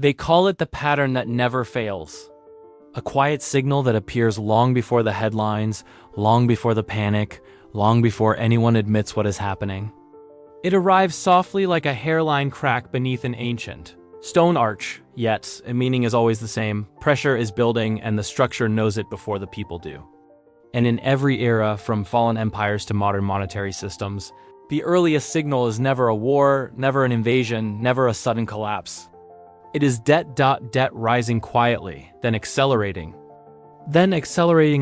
They call it the pattern that never fails. A quiet signal that appears long before the headlines, long before the panic, long before anyone admits what is happening. It arrives softly like a hairline crack beneath an ancient stone arch, yet a meaning is always the same. Pressure is building and the structure knows it before the people do. And in every era, from fallen empires to modern monetary systems, the earliest signal is never a war, never an invasion, never a sudden collapse. It is debt rising quietly, then accelerating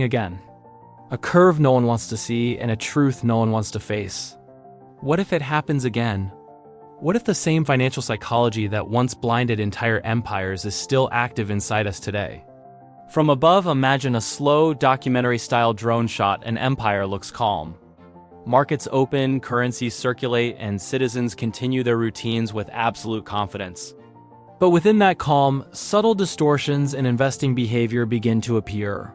again. A curve no one wants to see and a truth no one wants to face. What if it happens again? What if the same financial psychology that once blinded entire empires is still active inside us today? From above, imagine a slow, documentary-style drone shot. An empire looks calm. Markets open, currencies circulate, and citizens continue their routines with absolute confidence. But within that calm, subtle distortions in investing behavior begin to appear.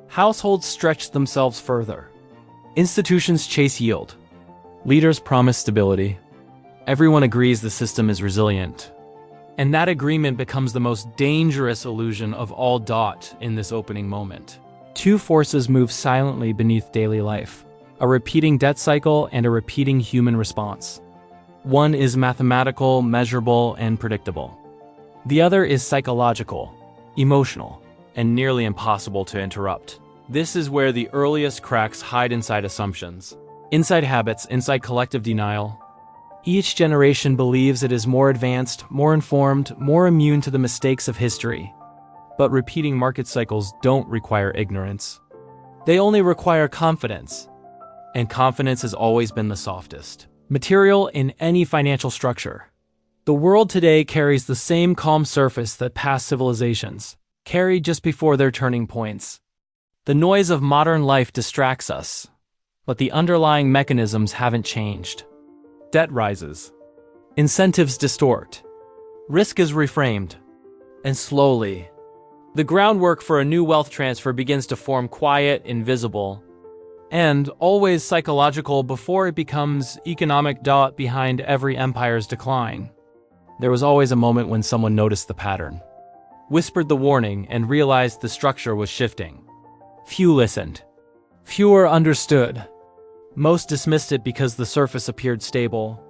Households stretch themselves further. Institutions chase yield. Leaders promise stability. Everyone agrees the system is resilient. And that agreement becomes the most dangerous illusion of all in this opening moment. Two forces move silently beneath daily life: a repeating debt cycle and a repeating human response. One is mathematical, measurable, and predictable. The other is psychological, emotional, and nearly impossible to interrupt. This is where the earliest cracks hide inside assumptions, inside habits, inside collective denial. Each generation believes it is more advanced, more informed, more immune to the mistakes of history. But repeating market cycles don't require ignorance. They only require confidence. And confidence has always been the softest material in any financial structure. The world today carries the same calm surface that past civilizations carried just before their turning points. The noise of modern life distracts us, but the underlying mechanisms haven't changed. Debt rises. Incentives distort. Risk is reframed. And slowly, the groundwork for a new wealth transfer begins to form, quiet, invisible, and always psychological before it becomes economic. Behind every empire's decline, there was always a moment when someone noticed the pattern, whispered the warning, and realized the structure was shifting. Few listened. Fewer understood. Most dismissed it because the surface appeared stable.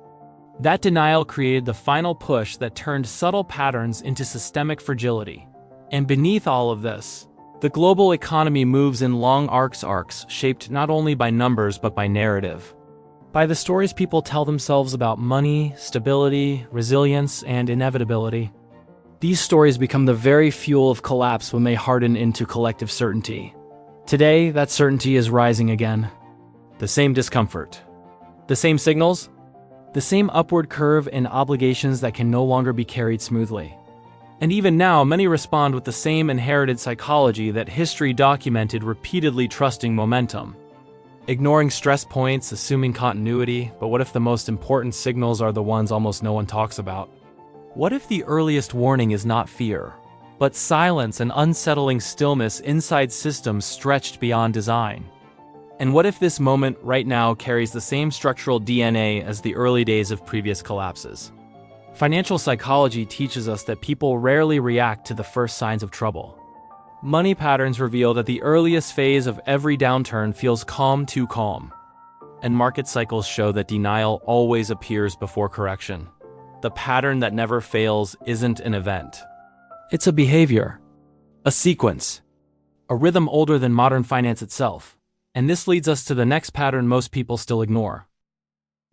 That denial created the final push that turned subtle patterns into systemic fragility. And beneath all of this, the global economy moves in long arcs shaped not only by numbers but by narrative. By the stories people tell themselves about money, stability, resilience, and inevitability. These stories become the very fuel of collapse when they harden into collective certainty. Today, that certainty is rising again. The same discomfort. The same signals. The same upward curve in obligations that can no longer be carried smoothly. And even now, many respond with the same inherited psychology that history documented, repeatedly trusting momentum. Ignoring stress points, assuming continuity, but what if the most important signals are the ones almost no one talks about? What if the earliest warning is not fear, but silence and unsettling stillness inside systems stretched beyond design? And what if this moment right now carries the same structural DNA as the early days of previous collapses? Financial psychology teaches us that people rarely react to the first signs of trouble. Money patterns reveal that the earliest phase of every downturn feels too calm. And market cycles show that denial always appears before correction. The pattern that never fails isn't an event. It's a behavior, a sequence, a rhythm older than modern finance itself. And this leads us to the next pattern most people still ignore.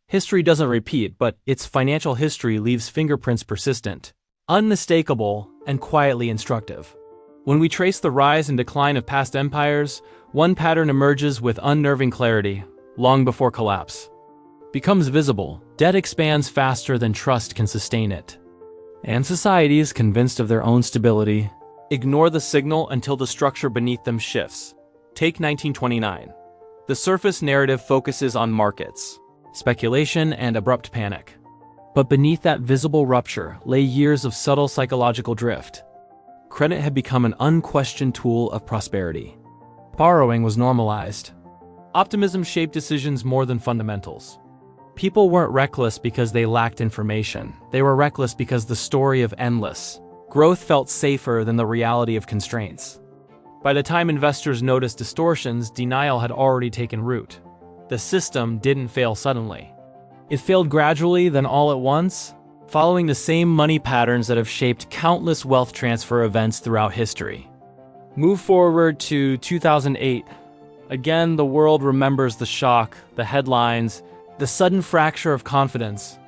History doesn't repeat, but its financial history leaves fingerprints persistent, unmistakable, and quietly instructive. When we trace the rise and decline of past empires, one pattern emerges with unnerving clarity, long before collapse. Becomes visible, debt expands faster than trust can sustain it. And societies, convinced of their own stability, ignore the signal until the structure beneath them shifts. Take 1929. The surface narrative focuses on markets, speculation, and abrupt panic. But beneath that visible rupture lay years of subtle psychological drift. Credit had become an unquestioned tool of prosperity. Borrowing was normalized. Optimism shaped decisions more than fundamentals. People weren't reckless because they lacked information. They were reckless because the story of endless, Growth felt safer than the reality of constraints. By the time investors noticed distortions, denial had already taken root. The system didn't fail suddenly. It failed gradually, then all at once, following the same money patterns that have shaped countless wealth transfer events throughout history. Move forward to 2008. Again, the world remembers the shock, the headlines, the sudden fracture of confidence.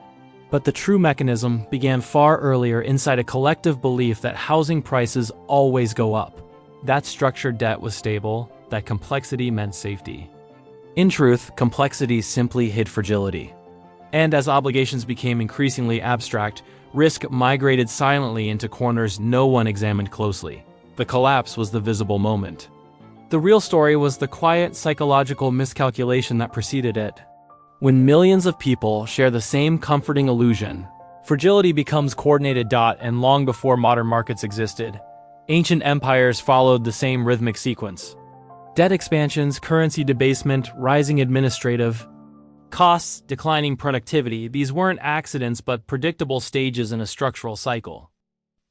But the true mechanism began far earlier inside a collective belief that housing prices always go up. That structured debt was stable, that complexity meant safety. In truth, complexity simply hid fragility. And as obligations became increasingly abstract, risk migrated silently into corners no one examined closely. The collapse was the visible moment. The real story was the quiet psychological miscalculation that preceded it. When millions of people share the same comforting illusion, fragility becomes coordinated. And long before modern markets existed, ancient empires followed the same rhythmic sequence. Debt expansions, currency debasement, rising administrative costs, declining productivity, these weren't accidents but predictable stages in a structural cycle.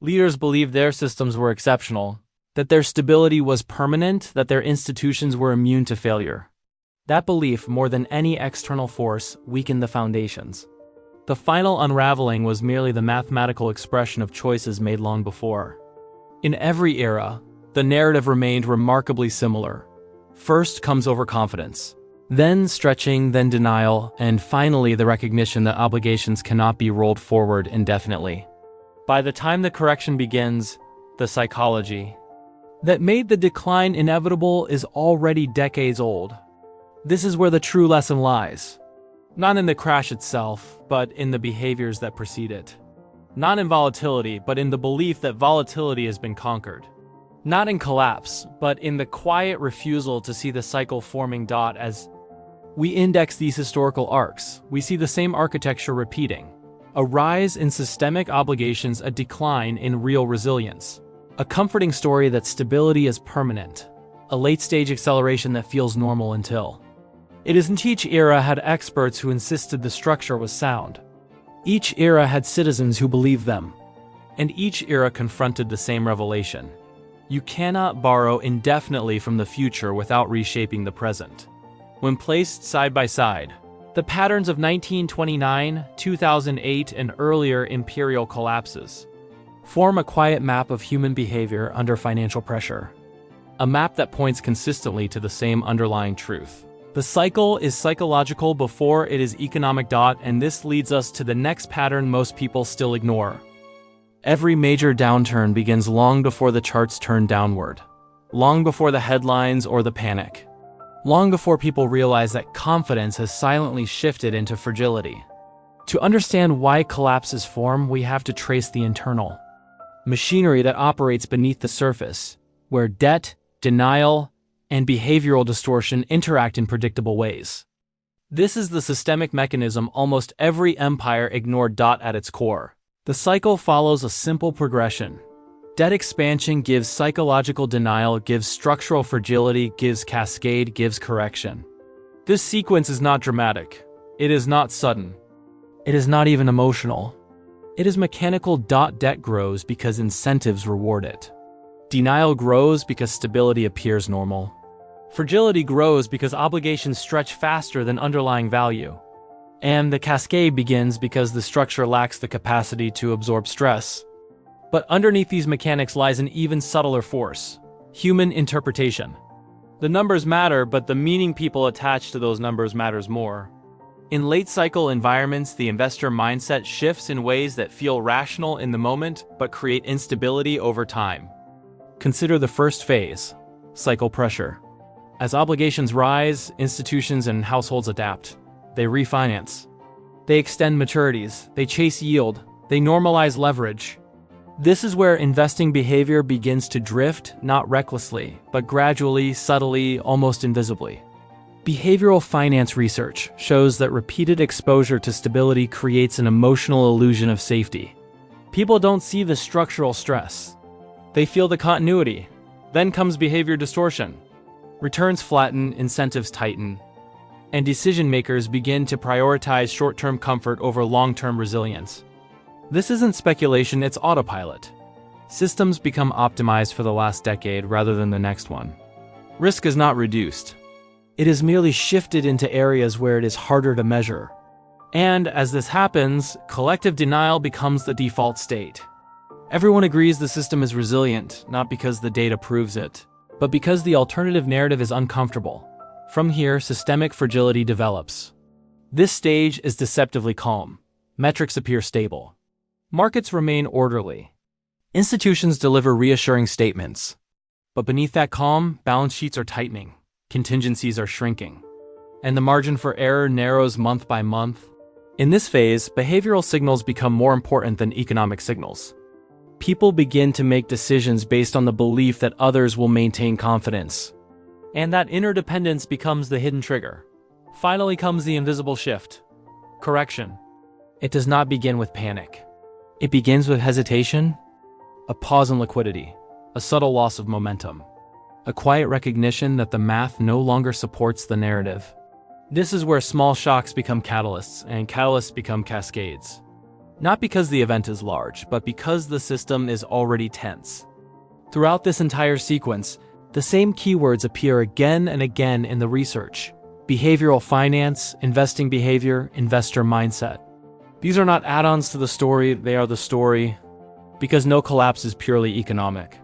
Leaders believed their systems were exceptional, that their stability was permanent, that their institutions were immune to failure. That belief, more than any external force, weakened the foundations. The final unraveling was merely the mathematical expression of choices made long before. In every era, the narrative remained remarkably similar. First comes overconfidence, then stretching, then denial, and finally the recognition that obligations cannot be rolled forward indefinitely. By the time the correction begins, the psychology that made the decline inevitable is already decades old. This is where the true lesson lies. Not in the crash itself, but in the behaviors that precede it. Not in volatility, but in the belief that volatility has been conquered. Not in collapse, but in the quiet refusal to see the cycle forming. As we index these historical arcs, we see the same architecture repeating. A rise in systemic obligations, a decline in real resilience. A comforting story that stability is permanent. A late-stage acceleration that feels normal until. It isn't each era had experts who insisted the structure was sound. Each era had citizens who believed them. And each era confronted the same revelation. You cannot borrow indefinitely from the future without reshaping the present. When placed side by side, the patterns of 1929, 2008, and earlier imperial collapses form a quiet map of human behavior under financial pressure. A map that points consistently to the same underlying truth. The cycle is psychological before it is economic. And this leads us to the next pattern most people still ignore. Every major downturn begins long before the charts turn downward. Long before the headlines or the panic. Long before people realize that confidence has silently shifted into fragility. To understand why collapses form, we have to trace the internal machinery that operates beneath the surface, where debt, denial, and behavioral distortion interact in predictable ways. This is the systemic mechanism almost every empire ignored. At its core, the cycle follows a simple progression. Debt expansion gives psychological denial, gives structural fragility, gives cascade, gives correction. This sequence is not dramatic. It is not sudden. It is not even emotional. It is mechanical. Debt grows because incentives reward it. Denial grows because stability appears normal. Fragility grows because obligations stretch faster than underlying value. And the cascade begins because the structure lacks the capacity to absorb stress. But underneath these mechanics lies an even subtler force: human interpretation. The numbers matter, but the meaning people attach to those numbers matters more. In late-cycle environments, the investor mindset shifts in ways that feel rational in the moment, but create instability over time. Consider the first phase: cycle pressure. As obligations rise, institutions and households adapt. They refinance. They extend maturities. They chase yield. They normalize leverage. This is where investing behavior begins to drift, not recklessly, but gradually, subtly, almost invisibly. Behavioral finance research shows that repeated exposure to stability creates an emotional illusion of safety. People don't see the structural stress. They feel the continuity. Then comes behavior distortion. Returns flatten, incentives tighten, and decision-makers begin to prioritize short-term comfort over long-term resilience. This isn't speculation, it's autopilot. Systems become optimized for the last decade rather than the next one. Risk is not reduced. It is merely shifted into areas where it is harder to measure. And as this happens, collective denial becomes the default state. Everyone agrees the system is resilient, not because the data proves it, but because the alternative narrative is uncomfortable. From here, systemic fragility develops. This stage is deceptively calm. Metrics appear stable. Markets remain orderly. Institutions deliver reassuring statements. But beneath that calm, balance sheets are tightening, contingencies are shrinking, and the margin for error narrows month by month. In this phase, behavioral signals become more important than economic signals. People begin to make decisions based on the belief that others will maintain confidence. And that interdependence becomes the hidden trigger. Finally comes the invisible shift. Correction. It does not begin with panic. It begins with hesitation, a pause in liquidity, a subtle loss of momentum, a quiet recognition that the math no longer supports the narrative. This is where small shocks become catalysts, and catalysts become cascades. Not because the event is large, but because the system is already tense. Throughout this entire sequence, the same keywords appear again and again in the research: behavioral finance, investing behavior, investor mindset. These are not add-ons to the story, they are the story, because no collapse is purely economic.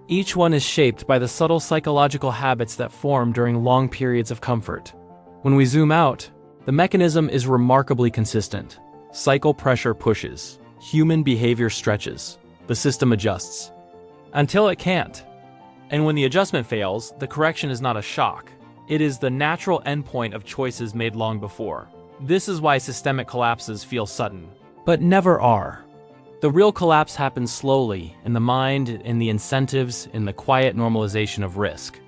Each one is shaped by the subtle psychological habits that form during long periods of comfort. When we zoom out, the mechanism is remarkably consistent. Cycle pressure pushes, human behavior stretches, the system adjusts. Until it can't. And when the adjustment fails, the correction is not a shock. It is the natural endpoint of choices made long before. This is why systemic collapses feel sudden, but never are. The real collapse happens slowly, in the mind, in the incentives, in the quiet normalization of risk.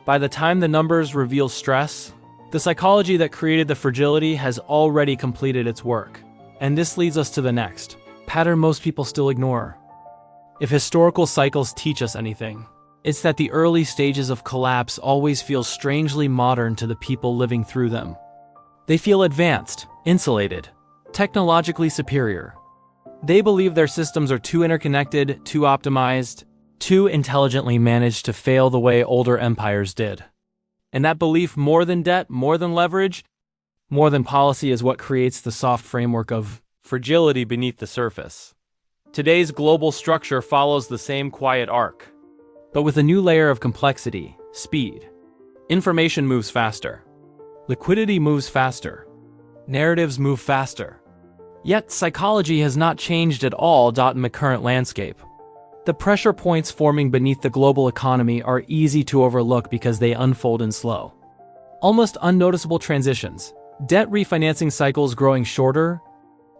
By the time the numbers reveal stress, the psychology that created the fragility has already completed its work. And this leads us to the next pattern most people still ignore. If historical cycles teach us anything, it's that the early stages of collapse always feel strangely modern to the people living through them. They feel advanced, insulated, technologically superior. They believe their systems are too interconnected, too optimized, too intelligently managed to fail the way older empires did. And that belief, more than debt, more than leverage, more than policy, is what creates the soft framework of fragility beneath the surface. Today's global structure follows the same quiet arc, but with a new layer of complexity, speed. Information moves faster. Liquidity moves faster. Narratives move faster. Yet psychology has not changed at all in the current landscape. The pressure points forming beneath the global economy are easy to overlook because they unfold in slow, almost unnoticeable transitions. Debt refinancing cycles growing shorter,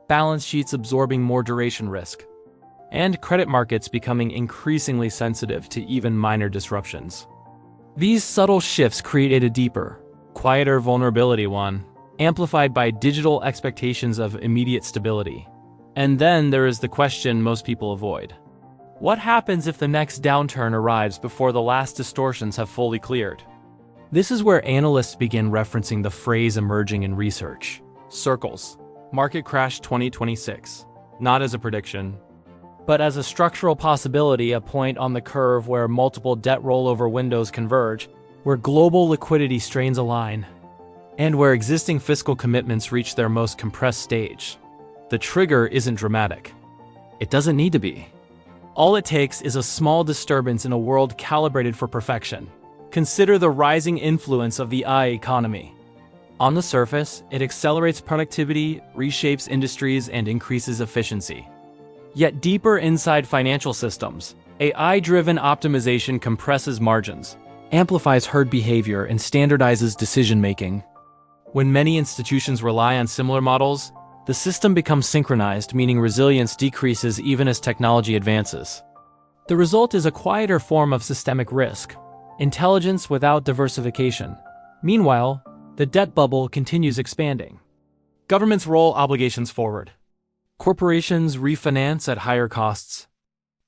balance sheets absorbing more duration risk, and credit markets becoming increasingly sensitive to even minor disruptions. These subtle shifts create a deeper, quieter vulnerability, one amplified by digital expectations of immediate stability. And then there is the question most people avoid. What happens if the next downturn arrives before the last distortions have fully cleared? This is where analysts begin referencing the phrase emerging in research: circles. Market crash 2026. Not as a prediction, but as a structural possibility, a point on the curve where multiple debt rollover windows converge, where global liquidity strains align, and where existing fiscal commitments reach their most compressed stage. The trigger isn't dramatic. It doesn't need to be. All it takes is a small disturbance in a world calibrated for perfection. Consider the rising influence of the AI economy. On the surface, it accelerates productivity, reshapes industries, and increases efficiency. Yet deeper inside financial systems, AI-driven optimization compresses margins, amplifies herd behavior, and standardizes decision-making. When many institutions rely on similar models, the system becomes synchronized, meaning resilience decreases even as technology advances. The result is a quieter form of systemic risk, intelligence without diversification. Meanwhile, the debt bubble continues expanding. Governments roll obligations forward. Corporations refinance at higher costs.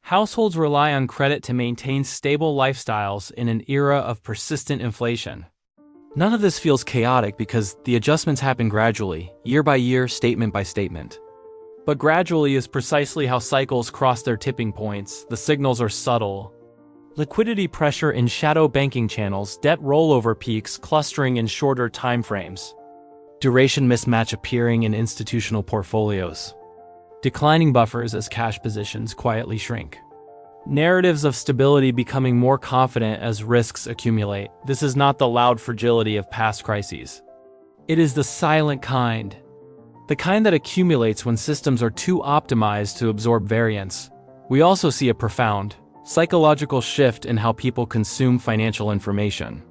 Households rely on credit to maintain stable lifestyles in an era of persistent inflation. None of this feels chaotic because the adjustments happen gradually, year by year, statement by statement. But gradually is precisely how cycles cross their tipping points. The signals are subtle. Liquidity pressure in shadow banking channels, debt rollover peaks clustering in shorter timeframes, duration mismatch appearing in institutional portfolios, declining buffers as cash positions quietly shrink. Narratives of stability becoming more confident as risks accumulate. This is not the loud fragility of past crises. It is the silent kind. The kind that accumulates when systems are too optimized to absorb variance. We also see a profound, psychological shift in how people consume financial information.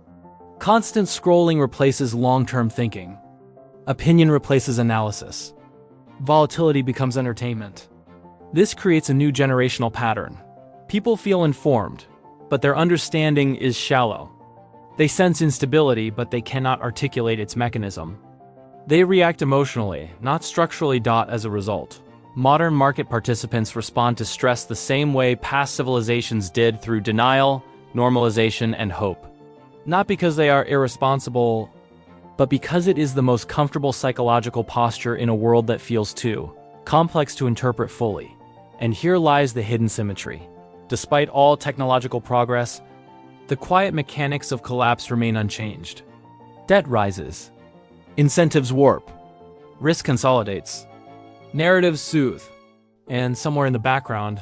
Constant scrolling replaces long-term thinking. Opinion replaces analysis. Volatility becomes entertainment. This creates a new generational pattern. People feel informed, but their understanding is shallow. They sense instability, but they cannot articulate its mechanism. They react emotionally, not structurally. As a result, modern market participants respond to stress the same way past civilizations did, through denial, normalization, and hope. Not because they are irresponsible, but because it is the most comfortable psychological posture in a world that feels too complex to interpret fully. And here lies the hidden symmetry. Despite all technological progress, the quiet mechanics of collapse remain unchanged. Debt rises. Incentives warp. Risk consolidates. Narratives soothe. And somewhere in the background,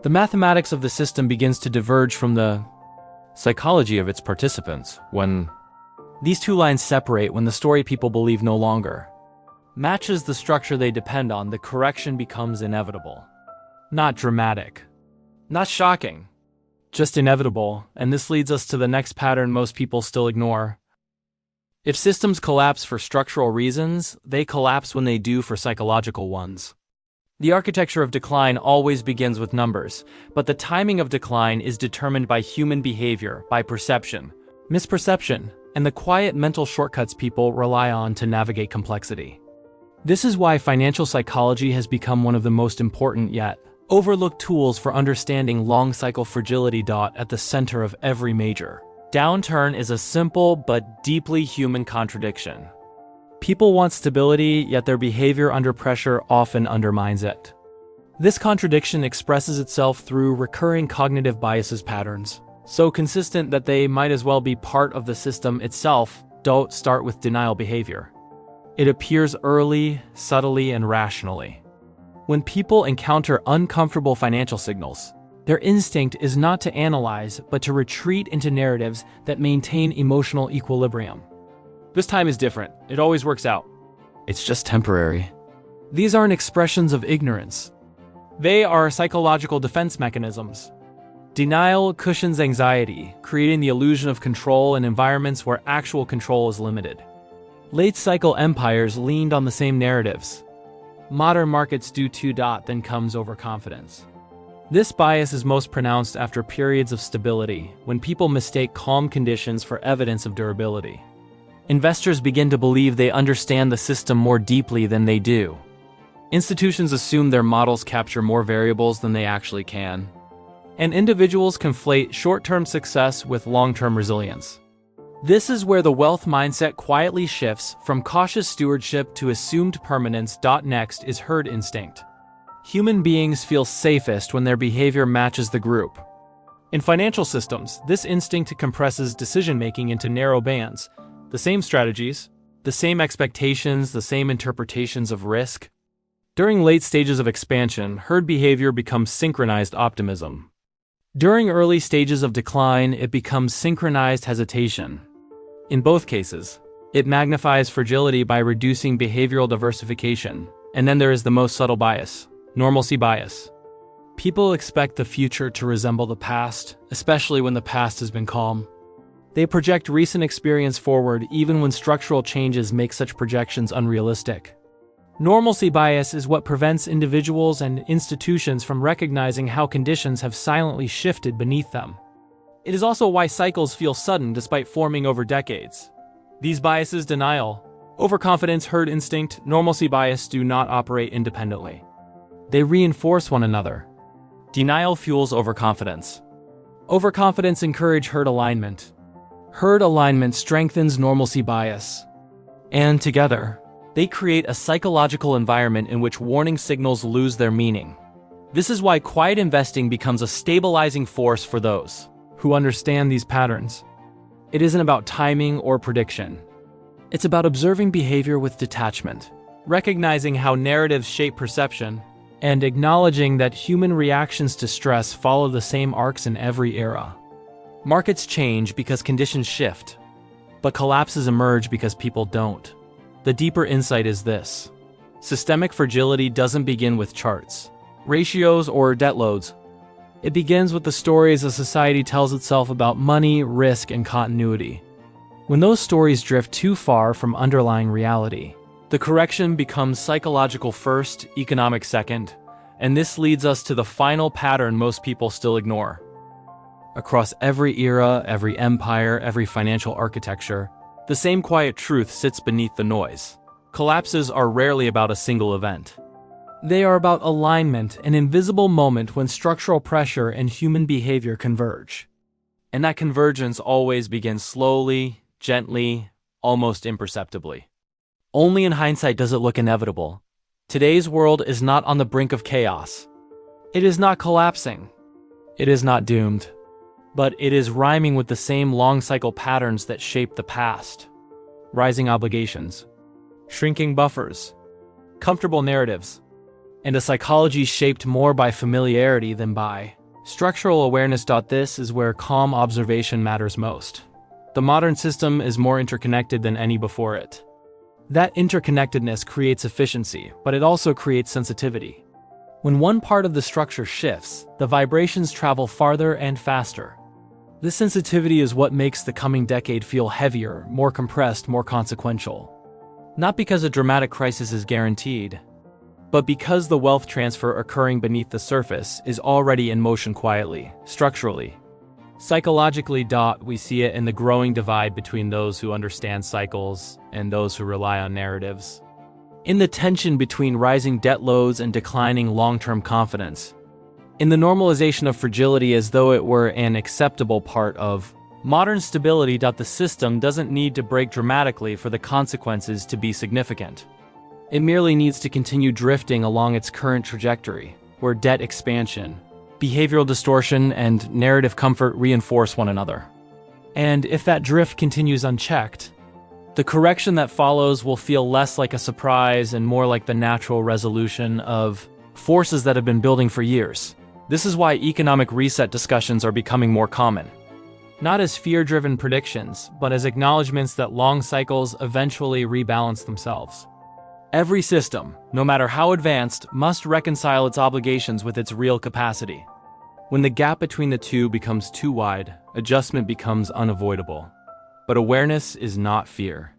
the mathematics of the system begins to diverge from the psychology of its participants. When these two lines separate, when the story people believe no longer matches the structure they depend on, the correction becomes inevitable. Not dramatic. Not shocking. Just inevitable. And this leads us to the next pattern most people still ignore. If systems collapse for structural reasons, they collapse when they do for psychological ones. The architecture of decline always begins with numbers, but the timing of decline is determined by human behavior, by perception, misperception, and the quiet mental shortcuts people rely on to navigate complexity. This is why financial psychology has become one of the most important yet overlooked tools for understanding long-cycle fragility. At the center of every major downturn is a simple but deeply human contradiction. People want stability, yet their behavior under pressure often undermines it. This contradiction expresses itself through recurring cognitive biases patterns, so consistent that they might as well be part of the system itself. Don't start with denial behavior. It appears early, subtly, and rationally. When people encounter uncomfortable financial signals, their instinct is not to analyze, but to retreat into narratives that maintain emotional equilibrium. This time is different. It always works out. It's just temporary. These aren't expressions of ignorance. They are psychological defense mechanisms. Denial cushions anxiety, creating the illusion of control in environments where actual control is limited. Late-cycle empires leaned on the same narratives. Modern markets do too. Then comes overconfidence. This bias is most pronounced after periods of stability, when people mistake calm conditions for evidence of durability. Investors begin to believe they understand the system more deeply than they do. Institutions assume their models capture more variables than they actually can. And individuals conflate short-term success with long-term resilience. This is where the wealth mindset quietly shifts from cautious stewardship to assumed permanence. Next is herd instinct. Human beings feel safest when their behavior matches the group. In financial systems, this instinct compresses decision-making into narrow bands. The same strategies, the same expectations, the same interpretations of risk. During late stages of expansion, herd behavior becomes synchronized optimism. During early stages of decline, it becomes synchronized hesitation. In both cases, it magnifies fragility by reducing behavioral diversification. And then there is the most subtle bias, normalcy bias. People expect the future to resemble the past, especially when the past has been calm. They project recent experience forward even when structural changes make such projections unrealistic. Normalcy bias is what prevents individuals and institutions from recognizing how conditions have silently shifted beneath them. It is also why cycles feel sudden despite forming over decades. These biases, denial, overconfidence, herd instinct, normalcy bias, do not operate independently. They reinforce one another. Denial fuels overconfidence. Overconfidence encourages herd alignment. Herd alignment strengthens normalcy bias. And together, They create a psychological environment in which warning signals lose their meaning. This is why quiet investing becomes a stabilizing force for those who understand these patterns. It isn't about timing or prediction. It's about observing behavior with detachment, recognizing how narratives shape perception, and acknowledging that human reactions to stress follow the same arcs in every era. Markets change because conditions shift, but collapses emerge because people don't. The deeper insight is this: systemic fragility doesn't begin with charts, ratios, or debt loads. It begins with the stories a society tells itself about money, risk, and continuity. When those stories drift too far from underlying reality, the correction becomes psychological first, economic second, and this leads us to the final pattern most people still ignore. Across every era, every empire, every financial architecture, the same quiet truth sits beneath the noise. Collapses are rarely about a single event. They are about alignment, an invisible moment when structural pressure and human behavior converge. And that convergence always begins slowly, gently, almost imperceptibly. Only in hindsight does it look inevitable. Today's world is not on the brink of chaos. It is not collapsing. It is not doomed. But it is rhyming with the same long-cycle patterns that shaped the past. Rising obligations, shrinking buffers, comfortable narratives, and a psychology shaped more by familiarity than by structural awareness. This is where calm observation matters most. The modern system is more interconnected than any before it. That interconnectedness creates efficiency, but it also creates sensitivity. When one part of the structure shifts, the vibrations travel farther and faster. This sensitivity is what makes the coming decade feel heavier, more compressed, more consequential. Not because a dramatic crisis is guaranteed, but because the wealth transfer occurring beneath the surface is already in motion quietly, structurally. Psychologically, we see it in the growing divide between those who understand cycles and those who rely on narratives. In the tension between rising debt loads and declining long-term confidence. In the normalization of fragility as though it were an acceptable part of modern stability. The system doesn't need to break dramatically for the consequences to be significant. It merely needs to continue drifting along its current trajectory, where debt expansion, behavioral distortion, and narrative comfort reinforce one another. And if that drift continues unchecked, the correction that follows will feel less like a surprise and more like the natural resolution of forces that have been building for years. This is why economic reset discussions are becoming more common. Not as fear-driven predictions, but as acknowledgments that long cycles eventually rebalance themselves. Every system, no matter how advanced, must reconcile its obligations with its real capacity. When the gap between the two becomes too wide, adjustment becomes unavoidable. But awareness is not fear.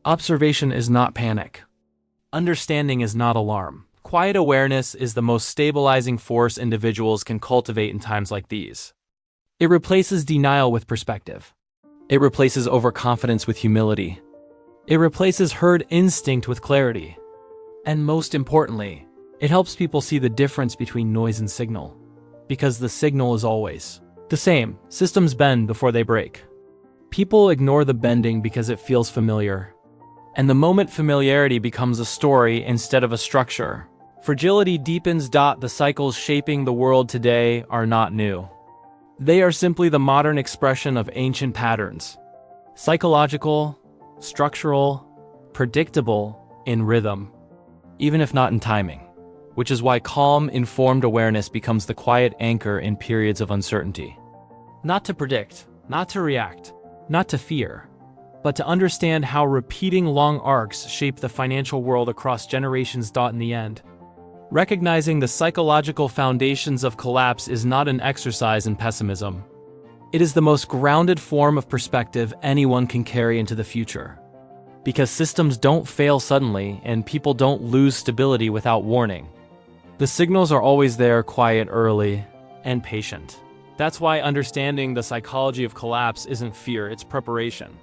Observation is not panic. Understanding is not alarm. Quiet awareness is the most stabilizing force individuals can cultivate in times like these. It replaces denial with perspective. It replaces overconfidence with humility. It replaces herd instinct with clarity. And most importantly, it helps people see the difference between noise and signal. Because the signal is always the same. Systems bend before they break. People ignore the bending because it feels familiar. And the moment familiarity becomes a story instead of a structure, fragility deepens. The cycles shaping the world today are not new. They are simply the modern expression of ancient patterns. Psychological, structural, predictable in rhythm, even if not in timing. Which is why calm, informed awareness becomes the quiet anchor in periods of uncertainty. Not to predict, not to react, not to fear, but to understand how repeating long arcs shape the financial world across generations. In the end, recognizing the psychological foundations of collapse is not an exercise in pessimism. It is the most grounded form of perspective anyone can carry into the future. Because systems don't fail suddenly and people don't lose stability without warning. The signals are always there, quiet, early, and patient. That's why understanding the psychology of collapse isn't fear, it's preparation.